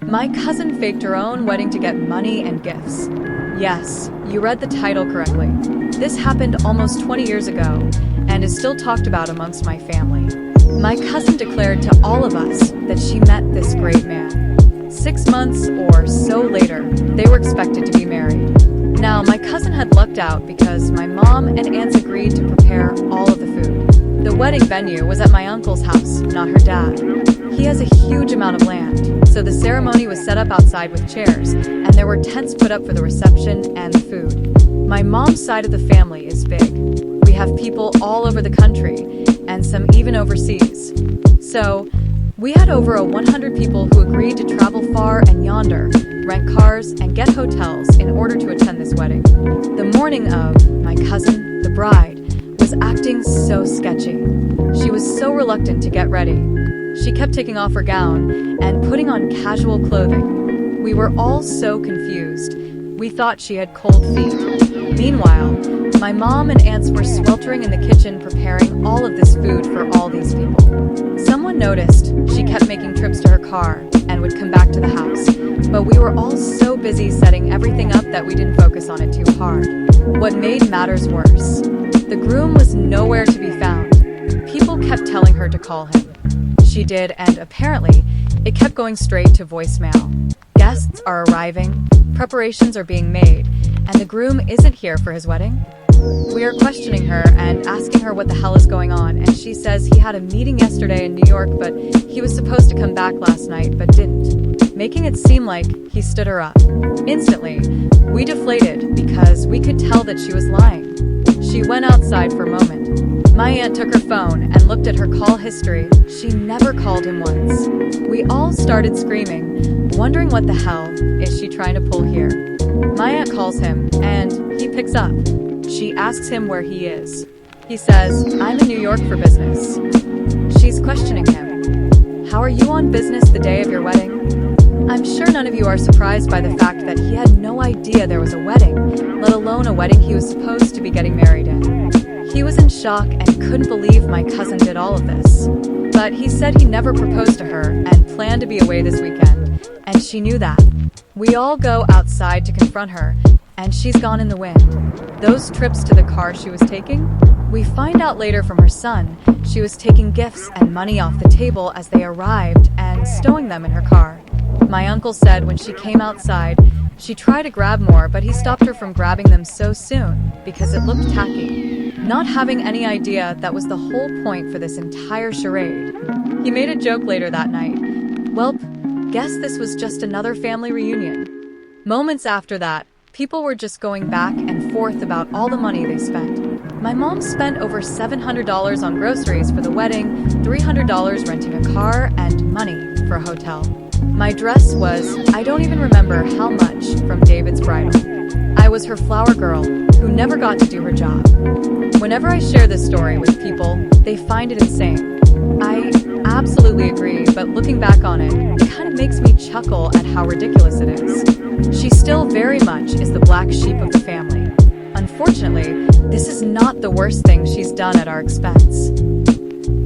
My cousin faked her own wedding to get money and gifts. Yes, you read the title correctly. This happened almost 20 years ago and is still talked about amongst my family. My cousin declared to all of us that she met this great man. 6 months or so later, they were expected to be married. Now, my cousin had lucked out because my mom and aunts agreed to prepare all of the food. The wedding venue was at my uncle's house, not her dad. He has a huge amount of land, so the ceremony was set up outside with chairs, and there were tents put up for the reception and the food. My mom's side of the family is big. We have people all over the country, and some even overseas. So, we had over 100 people who agreed to travel far and yonder, rent cars, and get hotels in order to attend this wedding. The morning of, my cousin, the bride, was acting so sketchy. She was so reluctant to get ready. She kept taking off her gown and putting on casual clothing. We were all so confused. We thought she had cold feet. Meanwhile, my mom and aunts were sweltering in the kitchen preparing all of this food for all these people. Someone noticed she kept making trips to her car and would come back to the house, but we were all so busy setting everything up that we didn't focus on it too hard. What made matters worse, the groom was nowhere to be found. People kept telling her to call him. She did, and apparently, it kept going straight to voicemail. Guests are arriving, preparations are being made, and the groom isn't here for his wedding? We are questioning her and asking her what the hell is going on, and she says he had a meeting yesterday in New York, but he was supposed to come back last night, but didn't, making it seem like he stood her up. Instantly, we deflated because we could tell that she was lying. She went outside for a moment. My aunt took her phone and looked at her call history. She never called him once. We all started screaming, wondering what the hell is she trying to pull here. My aunt calls him, and he picks up. She asks him where he is. He says, "I'm in New York for business." She's questioning him. "How are you on business the day of your wedding?" I'm sure none of you are surprised by the fact that he had no idea there was a wedding, let alone a wedding he was supposed to be getting married in. He was in shock and couldn't believe my cousin did all of this. But he said he never proposed to her and planned to be away this weekend, and she knew that. We all go outside to confront her, and she's gone in the wind. Those trips to the car she was taking? We find out later from her son, she was taking gifts and money off the table as they arrived and stowing them in her car. My uncle said when she came outside, she tried to grab more, but he stopped her from grabbing them so soon because it looked tacky. Not having any idea that was the whole point for this entire charade. He made a joke later that night. Welp, guess this was just another family reunion. Moments after that, people were just going back and forth about all the money they spent. My mom spent over $700 on groceries for the wedding, $300 renting a car, and money for a hotel. My dress was, I don't even remember how much, from David's bridal. I was her flower girl, who never got to do her job. Whenever I share this story with people, they find it insane. I absolutely agree, but looking back on it, it kind of makes me chuckle at how ridiculous it is. She still very much is the black sheep of the family. Unfortunately, this is not the worst thing she's done at our expense.